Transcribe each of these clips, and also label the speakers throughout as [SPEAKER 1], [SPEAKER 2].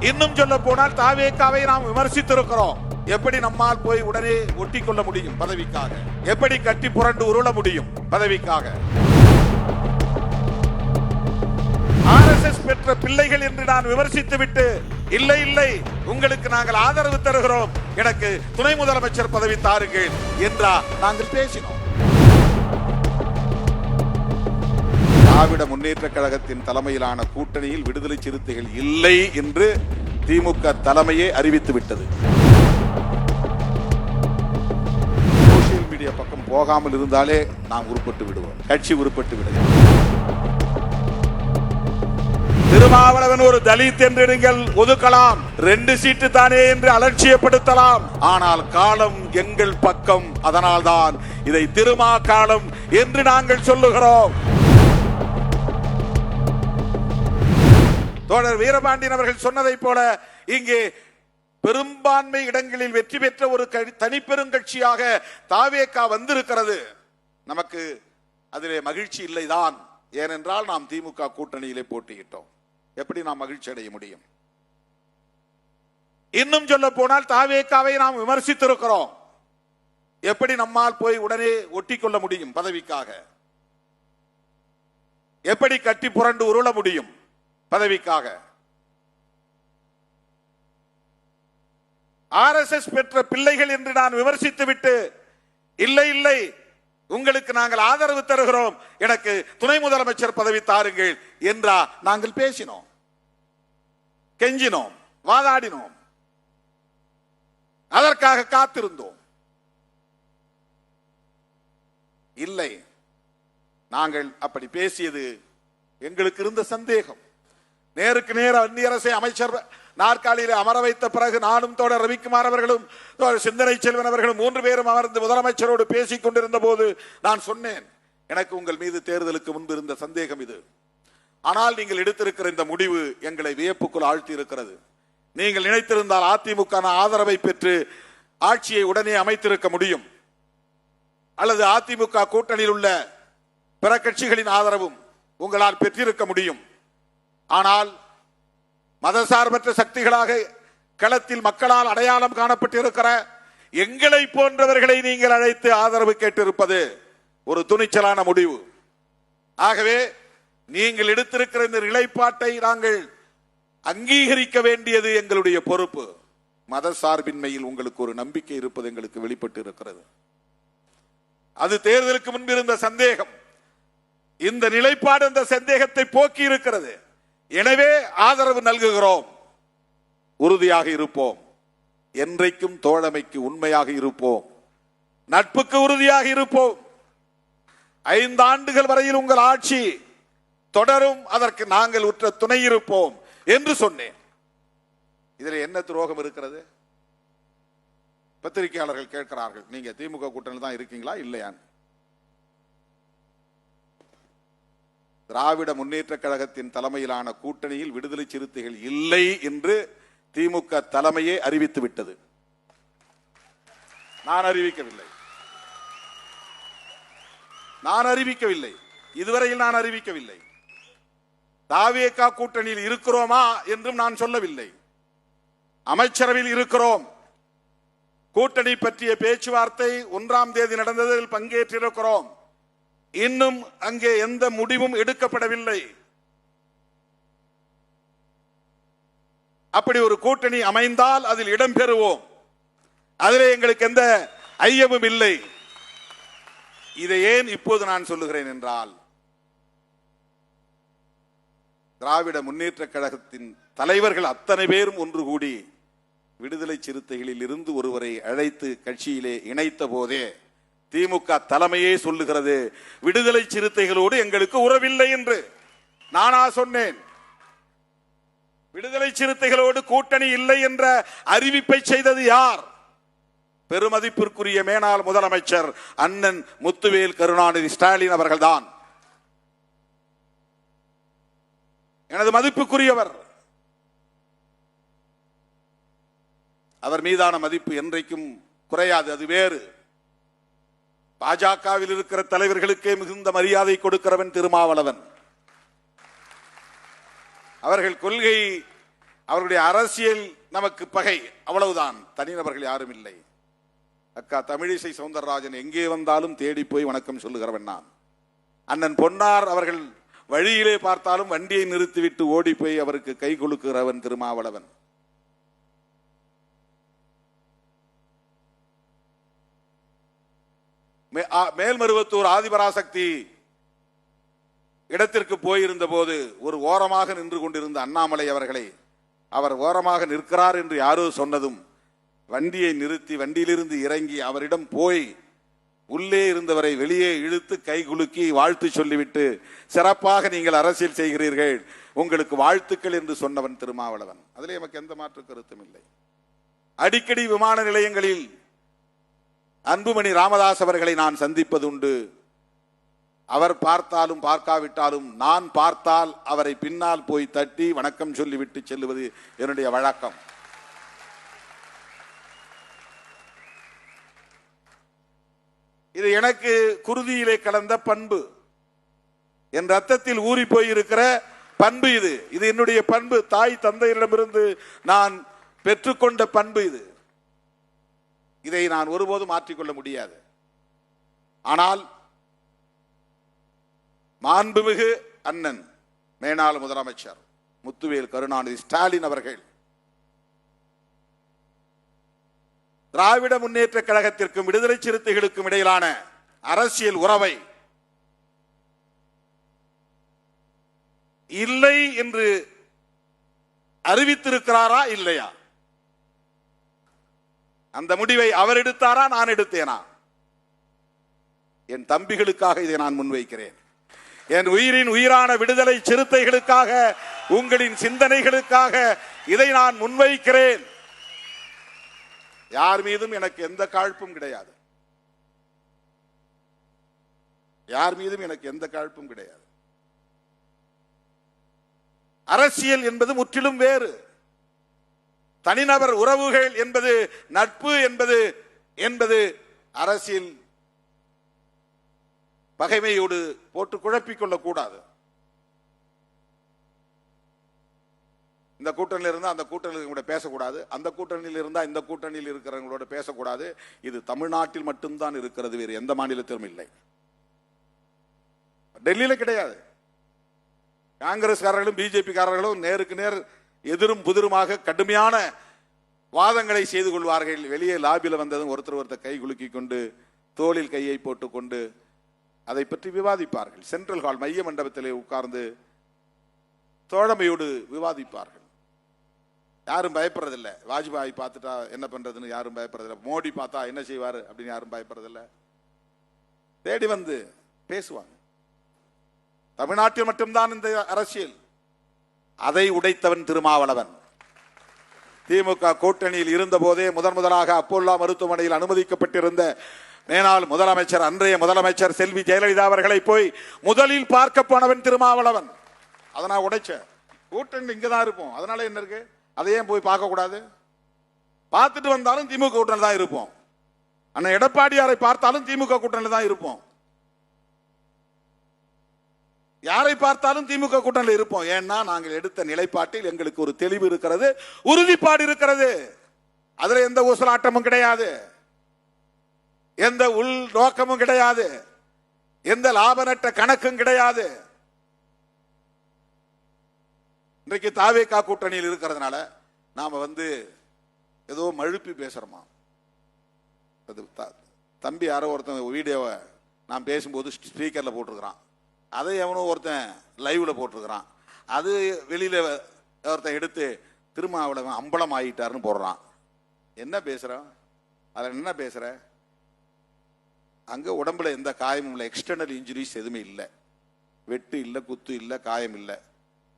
[SPEAKER 1] இன்னும் சொல்ல போனால் தாவேக்காவை நாம் விமர்சித்திருக்கிறோம். எப்படி நம்மால் போய் உடனே ஒட்டி கொள்ள முடியும் பதவிக்காக? எப்படி கட்டி புரண்டு உருள முடியும் பதவிக்காக? RSS பெற்ற பிள்ளைகள் என்று நான் விமர்சித்து விட்டு, இல்லை இல்லை உங்களுக்கு நாங்கள் ஆதரவு தருகிறோம், எனக்கு துணை முதலமைச்சர் பதவி தாருங்கள் என்றா நாங்கள் பேசினோம். திராவிட முன்னேற்ற கழகத்தின் தலைமையிலான கூட்டணியில் விடுதலை சிறுத்தைகள் இல்லை என்று திமுக தலைமையே அறிவித்து விட்டது. சோசியல் மீடியா பக்கம் போகாமல் இருந்தாலே நாம் உருப்பட்டு விடுவோம், கட்சி உருப்பட்டு விடுவோம். திருமாவளவன் ஒரு தலித் என்று நீங்கள் ஒதுக்கலாம், 2 சீட்டு தானே என்று அலட்சியப்படுத்தலாம். ஆனால் காலம் எங்கள் பக்கம், அதனால்தான் இதை திருமா காலம் என்று நாங்கள் சொல்லுகிறோம். தோழர் வீரபாண்டியன் அவர்கள் சொன்னதை போல இங்கே பெரும்பான்மை இடங்களில் வெற்றி பெற்ற ஒரு தனிப்பெருங்கட்சியாக தாவேகா வந்திருக்கிறது. நமக்கு அதிலே மகிழ்ச்சி இல்லைதான். ஏனென்றால் நாம் திமுக கூட்டணியிலே போட்டியிட்டோம். எப்படி நாம் மகிழ்ச்சி அடைய முடியும்? இன்னும் சொல்ல போனால் தாவேகாவை நாம் விமர்சித்திருக்கிறோம். எப்படி நம்மால் போய் உடனே ஒட்டி கொள்ள முடியும் பதவிக்காக? எப்படி கட்டி புரண்டு உருள முடியும் பதவிக்காக? RSS பெற்ற பிள்ளைகள் என்று நான் விமர்சித்து விட்டு, இல்லை இல்லை உங்களுக்கு நாங்கள் ஆதரவு தருகிறோம், எனக்கு துணை முதலமைச்சர் பதவி தாருங்கள் என்றா நாங்கள் பேசினோம், கெஞ்சினோம், வாதாடினோம், அதற்காக காத்திருந்தோம். இல்லை, நாங்கள் அப்படி பேசியது எங்களுக்கு இருந்த சந்தேகம். நேருக்கு நேர அந்நிய அரசை அமைச்சர் நாற்காலியில் அமர வைத்த பிறகு நானும் தோழர் ரவிக்குமார் அவர்களும் சிந்தனை செல்வன் அவர்களும் 3 பேரும் அமர்ந்து முதலமைச்சரோடு பேசிக் கொண்டிருந்த போது நான் சொன்னேன், எனக்கு உங்கள் மீது தேர்தலுக்கு முன்பு இருந்த சந்தேகம் இது. ஆனால் நீங்கள் எடுத்திருக்கிற இந்த முடிவு எங்களை வியப்புக்குள் ஆழ்த்தி இருக்கிறது. நீங்கள் நினைத்திருந்தால் அதிமுக ஆதரவை பெற்று ஆட்சியை உடனே அமைத்திருக்க முடியும், அல்லது அதிமுக கூட்டணியில் உள்ள பிற கட்சிகளின் ஆதரவும் உங்களால் பெற்றிருக்க முடியும். ஆனால் மதசார்பற்ற சக்திகளாக களத்தில் மக்களால் அடையாளம் காணப்பட்டிருக்கிற எங்களை போன்றவர்களை நீங்கள் அழைத்து ஆதரவு கேட்டிருப்பது ஒரு துணிச்சலான முடிவு. ஆகவே நீங்கள் எடுத்திருக்கிற இந்த நிலைப்பாட்டை நாங்கள் அங்கீகரிக்க வேண்டியது எங்களுடைய பொறுப்பு. மதசார்பின்மையில் உங்களுக்கு ஒரு நம்பிக்கை இருப்பது எங்களுக்கு வெளிப்பட்டு இருக்கிறது. அது தேர்தலுக்கு முன்பு இருந்த சந்தேகம். இந்த நிலைப்பாடு அந்த சந்தேகத்தை போக்கி இருக்கிறது. எனவே ஆதரவு நல்குகிறோம், உறுதியாக இருப்போம், என்றைக்கும் தோழமைக்கு உண்மையாக இருப்போம், நட்புக்கு உறுதியாக இருப்போம். 5 ஆண்டுகள் வரையில் உங்கள் ஆட்சி தொடரும், அதற்கு நாங்கள் உற்ற துணை இருப்போம் என்று சொன்னேன். இதில் என்ன துரோகம் இருக்கிறது? பத்திரிகையாளர்கள் கேட்கிறார்கள், நீங்க திமுக கூட்டணியில் தான் இருக்கீங்களா இல்லையா? திராவிட முன்னேற்ற கழகத்தின் தலைமையிலான கூட்டணியில் விடுதலை சிறுத்தைகள் இல்லை என்று திமுக தலைமையே அறிவித்து விட்டது. நான் அறிவிக்கவில்லை, இதுவரையில் நான் அறிவிக்கவில்லை. தாவேகா கூட்டணியில் இருக்கிறோமா என்றும் நான் சொல்லவில்லை. அமைச்சரவையில் இருக்கிறோம், கூட்டணி பற்றிய பேச்சுவார்த்தை 1ஆம் தேதி நடந்ததில் பங்கேற்றிருக்கிறோம். இன்னும் அங்கே எந்த முடிவும் எடுக்கப்படவில்லை. அப்படி ஒரு கூட்டணி அமைந்தால் அதில் இடம்பெறுவோம், அதிலே எங்களுக்கு எந்த ஐயமும் இல்லை. இதை ஏன் இப்போது நான் சொல்லுகிறேன் என்றால், திராவிட முன்னேற்ற கழகத்தின் தலைவர்கள் அத்தனை பேரும் ஒன்று கூடி விடுதலை சிறுத்தைகளில் இருந்து ஒருவரை அழைத்து கட்சியிலே இணைத்த போதே திமுக தலைமையே சொல்லுகிறது, விடுதலை சிறுத்தைகளோடு எங்களுக்கு உறவில்லை என்று. நானா சொன்னேன்? விடுதலை சிறுத்தைகளோடு கூட்டணி இல்லை என்ற அறிவிப்பை செய்தது யார்? பெருமதிப்பிற்குரிய மேனாள் முதலமைச்சர் அண்ணன் முத்துவேல் கருணாநிதி ஸ்டாலின் அவர்கள்தான். எனது மதிப்புக்குரியவர். அவர் மீதான மதிப்பு என்றைக்கும் குறையாது, அது வேறு. பாஜகவில் இருக்கிற தலைவர்களுக்கே மிகுந்த மரியாதை கொடுக்கிறவன் திருமாவளவன். அவர்கள் கொள்கை அவருடைய அரசியல் நமக்கு பகை, அவ்வளவுதான். தனிநபர்கள் யாரும் இல்லை. அக்கா தமிழிசை சவுந்தரராஜன் எங்கே வந்தாலும் தேடி போய் வணக்கம் சொல்லுகிறவன் நான். அண்ணன் பொன்னார் அவர்கள் வழியிலே பார்த்தாலும் வண்டியை நிறுத்திவிட்டு ஓடி போய் அவருக்கு கை கொடுக்கிறவன் திருமாவளவன். மேல்மருவத்தூர் ஆதிபராசக்தி இடத்திற்கு போயிருந்த போது ஒரு ஓரமாக நின்று கொண்டிருந்த அண்ணாமலை அவர்களை அவர் ஓரமாக நிற்கிறார் என்று யாரோ சொன்னதும் வண்டியை நிறுத்தி வண்டியிலிருந்து இறங்கி அவரிடம் போய் உள்ளே இருந்தவரை வெளியே இழுத்து கை குலுக்கி வாழ்த்து சொல்லிவிட்டு, சிறப்பாக நீங்கள் அரசியல் செய்கிறீர்கள், உங்களுக்கு வாழ்த்துக்கள் என்று சொன்னவன் திருமாவளவன். அதிலே நமக்கு எந்த மாற்று கருத்தும் இல்லை. அடிக்கடி விமான நிலையங்களில் அன்புமணி ராமதாஸ் அவர்களை நான் சந்திப்பது உண்டு. அவர் பார்த்தாலும் பார்க்காவிட்டாலும் நான் பார்த்தால் அவரை பின்னால் போய் தட்டி வணக்கம் சொல்லிவிட்டு செல்லுவது என்னுடைய வழக்கம். இது எனக்கு குருதியிலே கலந்த பண்பு, என் ரத்தத்தில் ஊறி போயிருக்கிற பண்பு. இது என்னுடைய பண்பு, தாய் தந்தையரிடமிருந்து நான் பெற்றுக்கொண்ட பண்பு. இதை நான் ஒருபோதும் மாற்றிக்கொள்ள முடியாது. ஆனால் மாண்புமிகு அண்ணன் மேனாள் முதலமைச்சர் முத்துவேல் கருணாநிதி ஸ்டாலின் அவர்கள் திராவிட முன்னேற்ற கழகத்திற்கும் விடுதலை சிறுத்தைகளுக்கும் இடையிலான அரசியல் உறவை இல்லை என்று அறிவித்திருக்கிறாரா இல்லையா? அந்த முடிவை அவர் எடுத்தாரா, நான் எடுத்தேனா? என் தம்பிகளுக்காக இதை நான் முன்வைக்கிறேன். என் உயிரின் உயிரான விடுதலை சிறுத்தைகளுக்காக, உங்களின் சிந்தனைகளுக்காக இதை நான் முன்வைக்கிறேன். யார் மீதும் எனக்கு எந்த காழ்ப்பும் கிடையாது. யார் மீதும் எனக்கு எந்த காழ்ப்பும் கிடையாது. அரசியல் என்பது முற்றிலும் வேறு. தனிநபர் உறவுகள் என்பது, நட்பு என்பது அரசியல் பகைமையோடு போட்டு குழப்பிக் கொள்ளக்கூடாது. இந்த கூட்டணியில் இருந்தால் அந்த கூட்டணியில் பேசக்கூடாது, அந்த கூட்டணியில் இருந்தால் இந்த கூட்டணியில் இருக்கிறவங்களோட பேசக்கூடாது. இது தமிழ்நாட்டில் மட்டும்தான் இருக்கிறது, வேறு எந்த மாநிலத்திலும் இல்லை. டெல்லியில கிடையாது. காங்கிரஸ்காரர்களும் பிஜேபி காரர்களும் நேருக்கு நேர் எதிரும் புதிருமாக கடுமையான வாதங்களை செய்து கொள்வார்கள். வெளியே லாபியில் வந்ததும் ஒருத்தர் கை குலுக்கி கொண்டு தோளில் கையை போட்டுக்கொண்டு அதை பற்றி விவாதிப்பார்கள். சென்ட்ரல் ஹால் மைய மண்டபத்திலே உட்கார்ந்து தோழமையோடு விவாதிப்பார்கள். யாரும் பயப்படுறதில்லை. வாஜ்பாய் பார்த்துட்டா என்ன பண்றதுன்னு யாரும் பயப்படுறதில்லை. மோடி பார்த்தா என்ன செய்வார் அப்படின்னு யாரும் பயப்படுறதில்லை. தேடி வந்து பேசுவாங்க. தமிழ்நாட்டில் மட்டும்தான் இந்த அரசியல். அதை உடைத்தவன் திருமாவளவன். திமுக கூட்டணியில் இருந்த போதே முதலாக அப்போல்லா மருத்துவமனையில் அனுமதிக்கப்பட்டிருந்த மேனாள் முதலமைச்சர், அன்றைய முதலமைச்சர் செல்வி ஜெயலலிதா அவர்களை போய் முதலில் பார்க்க போனவன் திருமாவளவன். அதை நான் உடைச்சேன். கூட்டணி இங்கதான் இருப்போம், அதனால என்ன இருக்கு, அதையே போய் பார்க்க கூடாது. பார்த்துட்டு வந்தாலும் திமுக கூட்டணி தான் இருப்போம். அண்ணன் எடப்பாடியாரை பார்த்தாலும் திமுக கூட்டணி தான் இருப்போம். யாரை பார்த்தாலும் திமுக கூட்டணியில் இருப்போம். ஏன்னா நாங்கள் எடுத்த நிலைப்பாட்டில் எங்களுக்கு ஒரு தெளிவு இருக்கிறது, உறுதிப்பாடு இருக்கிறது. அதுல எந்த ஊசலாட்டமும் கிடையாது, எந்த உள் நோக்கமும் கிடையாது, எந்த லாப நட்ட கணக்கும் கிடையாது. இன்றைக்கு தாவேகா கூட்டணியில் இருக்கிறதுனால நாம ஏதோ மழுப்பி பேசுறோமா? தம்பி யாரோ ஒருத்தன் வீடியோவை நான் பேசும்போது ஸ்பீக்கர்ல போட்டிருக்கிறான், அதை எவனோ ஒருத்தன் லைவ்ல போட்டிருக்கிறான். அது வெளியில ஒருத்தன் எடுத்து திருமாவளவன் அம்பலம் ஆகிட்டாருன்னு போடுறான். என்ன பேசுறான்? அதில் என்ன பேசுற? அங்க உடம்புல எந்த காயமும் இல்லை, எக்ஸ்டர்னல் இன்ஜுரிஸ் எதுவுமே இல்லை, வெட்டு இல்லை, குத்து இல்லை, காயம் இல்லை.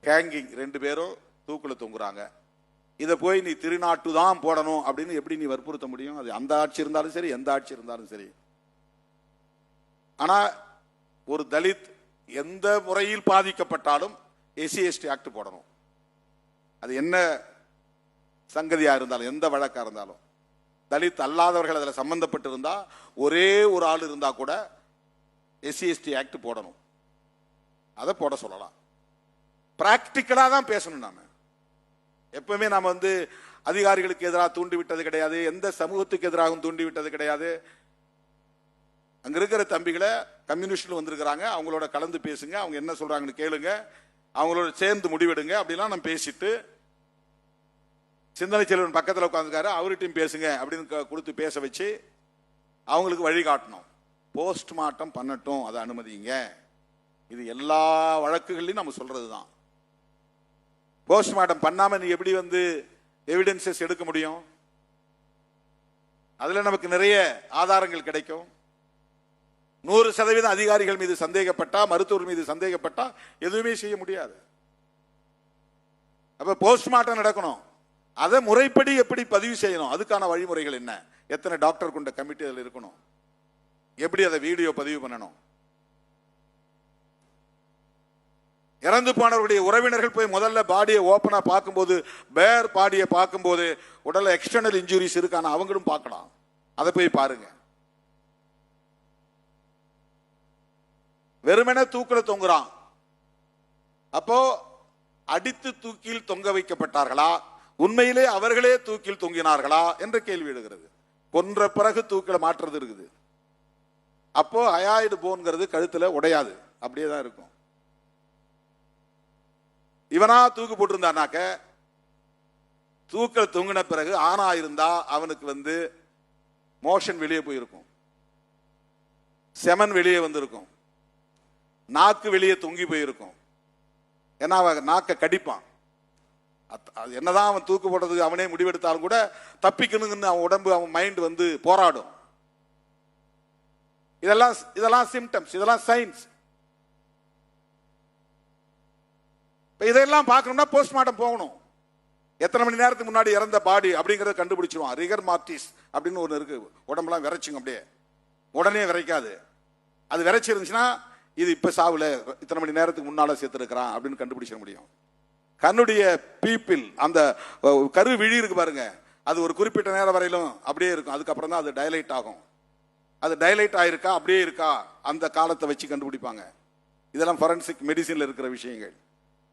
[SPEAKER 1] ஹேங்கிங், 2 பேரும் தூக்குல தொங்குறாங்க. இதை போய் நீ திருநாட்டு தான் போடணும் அப்படின்னு எப்படி நீ வற்புறுத்த முடியும்? அது அந்த ஆட்சி இருந்தாலும் சரி, எந்த ஆட்சி இருந்தாலும் சரி. ஆனா ஒரு தலித் எந்த முறையில் பாதிக்கப்பட்டாலும் SC/ST ஆக்ட் போடணும். அது என்ன சங்கதியா இருந்தாலும், எந்த வழக்கா இருந்தாலும். தலித் அல்லாதவர்கள் அதில் சம்பந்தப்பட்டிருந்தா, ஒரே ஒரு ஆள் இருந்தா கூட SC/ST ஆக்ட் போடணும். அதை போட சொல்லலாம். பிராக்டிக்கலா தான் பேசணும். நாம எப்பவுமே நாம வந்து அதிகாரிகளுக்கு எதிராக தூண்டிவிட்டது கிடையாது, எந்த சமூகத்துக்கு எதிராகவும் தூண்டிவிட்டது கிடையாது. அங்க இருக்கிற தம்பிகளை கம்யூனிஸ்ட்ல வந்திருக்கிறாங்க, அவங்களோட கலந்து பேசுங்க, அவங்க என்ன சொல்றாங்கன்னு கேளுங்க, அவங்களோட சேர்ந்து முடிவெடுங்க அப்படிலாம் நம்ம பேசிட்டு, சிந்தனை செல்வன் பக்கத்தில் உட்காந்துருக்காரு, அவர்கிட்டையும் பேசுங்க அப்படின்னு கொடுத்து பேச வச்சு அவங்களுக்கு வழிகாட்டணும். போஸ்ட்மார்ட்டம் பண்ணட்டும், அதை அனுமதிங்க. இது எல்லா வழக்குகளையும் நம்ம சொல்றதுதான். போஸ்ட்மார்ட்டம் பண்ணாம நீ எப்படி வந்து எவிடன்சஸ் எடுக்க முடியும்? அதுல நமக்கு நிறைய ஆதாரங்கள் கிடைக்கும். 100% அதிகாரிகள் மீது சந்தேகப்பட்டா, மருத்துவர் மீது சந்தேகப்பட்டா எதுவுமே செய்ய முடியாது. அப்ப போஸ்ட்மார்ட்டம் நடக்கணும். அதை முறைப்படி எப்படி பதிவு செய்யணும், அதுக்கான வழிமுறைகள் என்ன, எத்தனை டாக்டர் கொண்ட கமிட்டி அதில் இருக்கணும், எப்படி அதை வீடியோ பதிவு பண்ணணும். இறந்து போனவருடைய உறவினர்கள் போய் முதல்ல பாடியை ஓப்பனா பார்க்கும்போது, பேர் பாடியை பார்க்கும்போது உடல்ல எக்ஸ்டர்னல் இன்ஜுரிஸ் இருக்கான அவங்களும் பார்க்கலாம். அதை போய் பாருங்க. வெறுமனே தூக்கில தொங்குறான், அப்போ அடித்து தூக்கில் தொங்க வைக்கப்பட்டார்களா, உண்மையிலே அவர்களே தூக்கில் தொங்கினார்களா என்ற கேள்வி எழுகிறது. கொன்ற பிறகு தூக்கில மாற்றுறது இருக்குது. அப்போ அயாய்டு போன்கிறது கழுத்துல உடையாது, அப்படியே தான் இருக்கும். இவனா தூக்கு போட்டிருந்தானாக்க, தூக்கல் தொங்கின பிறகு ஆணா இருந்தா அவனுக்கு வந்து மோஷன் வெளியே போயிருக்கும், செமன் வெளியே வந்திருக்கும், நாக்கு வெளியே தொங்கி போயிருக்கும். ஏன்னா அவன் நாக்க கடிப்பான். என்னதான் அவன் தூக்கு போடுறதுக்கு அவனே முடிவெடுத்தாலும் கூட தப்பிக்கணுங்கன்னு அவன் உடம்பு, அவன் மைண்ட் வந்து போராடும். இதெல்லாம் சிம்டம்ஸ், இதெல்லாம் சைன்ஸ். இதெல்லாம் பார்க்கணும்னா போஸ்ட்மார்ட்டம் போகணும். எத்தனை மணி நேரத்துக்கு முன்னாடி இறந்த பாடி அப்படிங்கறத கண்டுபிடிச்சிருவான். ரிகர் மார்டிஸ் அப்படின்னு ஒன்று இருக்கு, உடம்பெல்லாம் விரைச்சுங்க, அப்படியே உடனே விரைக்காது. அது விரைச்சிருந்துச்சுன்னா இது இப்ப சாவுல இத்தனை மணி நேரத்துக்கு முன்னால சேர்த்திருக்கிறான் அப்படின்னு கண்டுபிடிச்சிட முடியும். கண்ணுடைய பீப்பிள், அந்த கரு விழி இருக்கு பாருங்க, அது ஒரு குறிப்பிட்ட நேரம் வரையிலும் அப்படியே இருக்கும். அதுக்கப்புறம் தான் அது டைலைட் ஆகும். அது டைலைட் ஆயிருக்கா, அப்படியே இருக்கா, அந்த காலத்தை வச்சு கண்டுபிடிப்பாங்க. இதெல்லாம் ஃபொரன்சிக் மெடிசின்ல இருக்கிற விஷயங்கள்.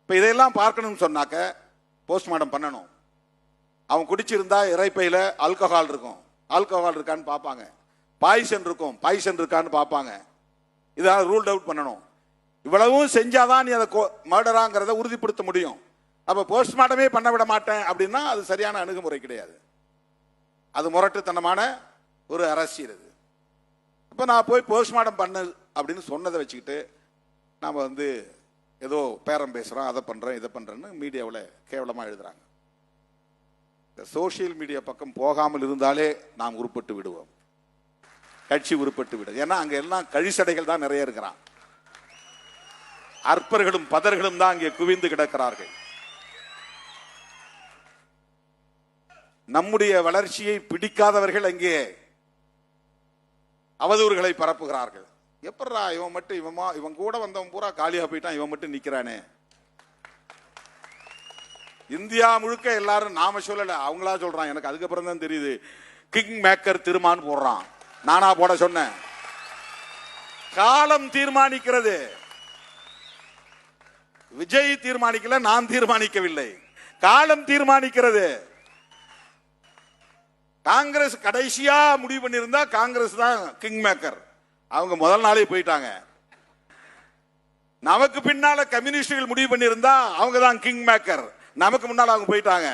[SPEAKER 1] இப்ப இதையெல்லாம் பார்க்கணும்னு சொன்னாக்க போஸ்ட்மார்ட்டம் பண்ணணும். அவன் குடிச்சிருந்தா இறைப்பையில ஆல்கஹால் இருக்கும், ஆல்கஹால் இருக்கான்னு பார்ப்பாங்க. பாய்சன் இருக்கும், பாய்சன் இருக்கான்னு பார்ப்பாங்க. இதெல்லாம் ரூல்ட் அவுட் பண்ணணும். இவ்வளவும் செஞ்சாதான் நீ அதை மர்டராங்கிறத உறுதிப்படுத்த முடியும். அப்ப போஸ்ட்மார்ட்டமே பண்ண விட மாட்டேன் அப்படின்னா அது சரியான அணுகுமுறை கிடையாது. அது முரட்டுத்தனமான ஒரு அரசியல். இது இப்ப நான் போய் போஸ்ட்மார்ட்டம் பண்ணு அப்படின்னு சொன்னதை வச்சுக்கிட்டு நாம வந்து ஏதோ பேரம் பேசுறோம், அதை பண்றோம், இதை பண்றேன்னு மீடியாவில் கேவலமா எழுதுறாங்க. சோசியல் மீடியா பக்கம் போகாமல் இருந்தாலே நாம் உருப்பட்டு விடுவோம், கட்சி உருப்பட்டு விடும். ஏன்னா அங்க எல்லாம் கழிசடைகள் தான் நிறைய இருக்கிறான். அற்பர்களும் பதர்களும் தான் அங்கே குவிந்து கிடக்கிறார்கள். நம்முடைய வளர்ச்சியை பிடிக்காதவர்கள் அங்கே அவதூறுகளை பரப்புகிறார்கள். எப்படா இவன் மட்டும், இவன் கூட வந்தவன் பூரா காலியா போயிட்டான், இவன் மட்டும் நிக்கிறானே. இந்தியா முழுக்க எல்லாரும் நாம சொல்லல, அவங்களா சொல்றான். எனக்கு அதுக்கப்புறம் தான் தெரியுது, கிங் மேக்கர் திருமான் போடுறான். நானா போட சொன்னேன்? காலம் தீர்மானிக்கிறது. விஜய் தீர்மானிக்கல, நான் தீர்மானிக்கவில்லை, காலம் தீர்மானிக்கிறது. காங்கிரஸ் கடைசியா முடிவு பண்ணியிருந்தா காங்கிரஸ் தான் கிங் மேக்கர். அவங்க முதல் நாளே போயிட்டாங்க. நமக்கு பின்னால கம்யூனிஸ்டுகள் முடிவு பண்ணியிருந்தா அவங்க தான் கிங் மேக்கர். நமக்கு முன்னால அவங்க போயிட்டாங்க.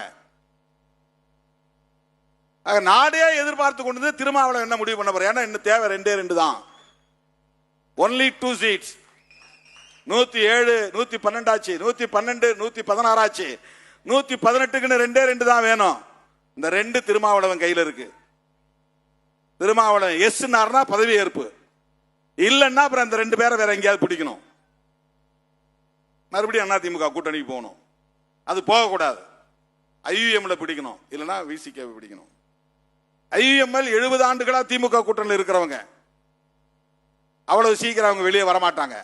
[SPEAKER 1] நாடே எதிர்பார்த்து கொண்டு திருமாவளவன் என்ன முடிவு பண்ண போற? ஏன்னா இன்னும் தேவை 2 தான். Only 2 seats. 107, 112 ஆச்சு, 112, 116 ஆச்சு, 118க்குன்னு 2 தான் வேணும். இந்த 2 திருமாவளவன் கையில இருக்கு. திருமாவளவன் எஸ்னார்னா பதவி ஏற்பு, இல்லைன்னா அப்புறம் அந்த 2 பேரை வேற எங்கேயாவது பிடிக்கணும். மறுபடியும் அதிமுக கூட்டணிக்கு போகணும். அது போகக்கூடாது. ஐயுஎம்ல பிடிக்கணும், இல்லைன்னா விசிக பிடிக்கணும். ஐயுஎம்எல் 70 ஆண்டுகளா திமுக கூட்டணியில் இருக்கிறவங்க, அவ்வளவு சீக்கிரம் அவங்க வெளியே வரமாட்டாங்க.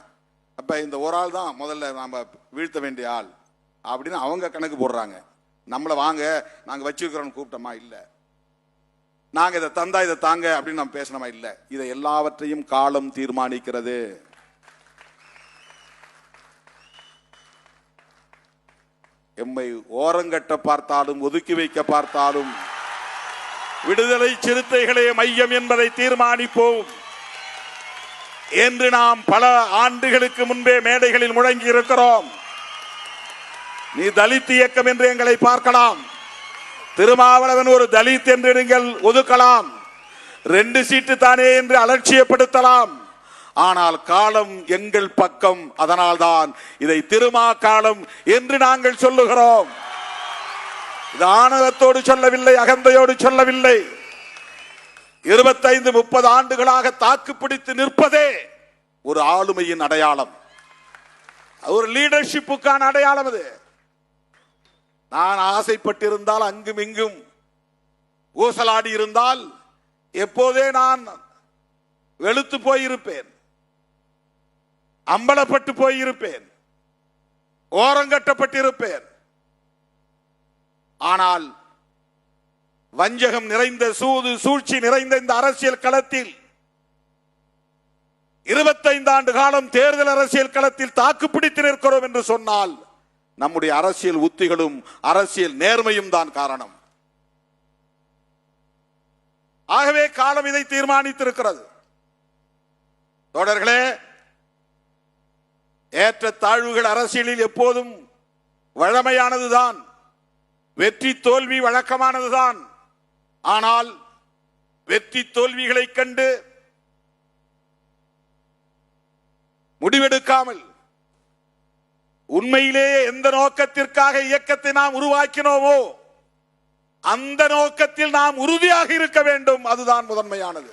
[SPEAKER 1] அப்ப இந்த ஒரு ஆள் தான் முதல்ல நாம வீழ்த்த வேண்டிய ஆள் அப்படின்னு அவங்க கணக்கு போடுறாங்க. நம்மளை வாங்க நாங்க வச்சிருக்கிறோம் கூப்பிட்டோமா? இல்ல. நாங்க இதை தந்தா இதை தாங்க அப்படின்னு நம்ம பேசணுமா? இல்ல. இதை எல்லாவற்றையும் காலம் தீர்மானிக்கிறது. எம்மை ஓரங்கட்ட பார்த்தாலும் ஒதுக்கி வைக்க பார்த்தாலும் விடுதலை சிறுத்தைகளே மையம் என்பதை தீர்மானிப்போம் என்று நாம் பல ஆண்டுகளுக்கு முன்பே மேடைகளில் முழங்கி இருக்கிறோம். நீ தலித் இயக்கம் என்று எங்களை பார்க்கலாம், திருமாவளவன் ஒரு தலித் என்று நீங்கள் ஒதுக்கலாம், 2 சீட்டு தானே என்று அலட்சியப்படுத்தலாம். ஆனால் காலம் எங்கள் பக்கம். அதனால்தான் இதை திருமா காலம் என்று நாங்கள் சொல்லுகிறோம். இது ஆணவத்தோடு சொல்லவில்லை, அகந்தையோடு சொல்லவில்லை. 25-30 ஆண்டுகளாக தாக்கு பிடித்து நிற்பதே ஒரு ஆளுமையின் அடையாளம், ஒரு லீடர்ஷிப்புக்கான அடையாளம். அது நான் ஆசைப்பட்டிருந்தால் அங்கும் இங்கும் ஊசலாடி இருந்தால் எப்போதே நான் வெளுத்து போயிருப்பேன், அம்பலப்பட்டு போயிருப்பேன், ஓரங்கட்டப்பட்டிருப்பேன். ஆனால் வஞ்சகம் நிறைந்த, சூது சூழ்ச்சி நிறைந்த இந்த அரசியல் களத்தில் 25 ஆண்டு காலம் தேர்தல் அரசியல் களத்தில் தாக்கு பிடித்து நிற்கிறோம் என்று சொன்னால் நம்முடைய அரசியல் உத்திகளும் அரசியல் நேர்மையும் தான் காரணம். ஆகவே காலம் இதை தீர்மானித்திருக்கிறது. தோழர்களே, ஏற்ற தாழ்வுகள் அரசியலில் எப்போதும் வழமையானதுதான், வெற்றி தோல்வி வழக்கமானதுதான். ஆனால் வெற்றி தோல்விகளை கண்டு முடிவெடுக்காமல் உண்மையிலேயே எந்த நோக்கத்திற்காக இயக்கத்தை நாம் உருவாக்கினோமோ அந்த நோக்கத்தில் நாம் உறுதியாக இருக்க வேண்டும். அதுதான் முதன்மையானது.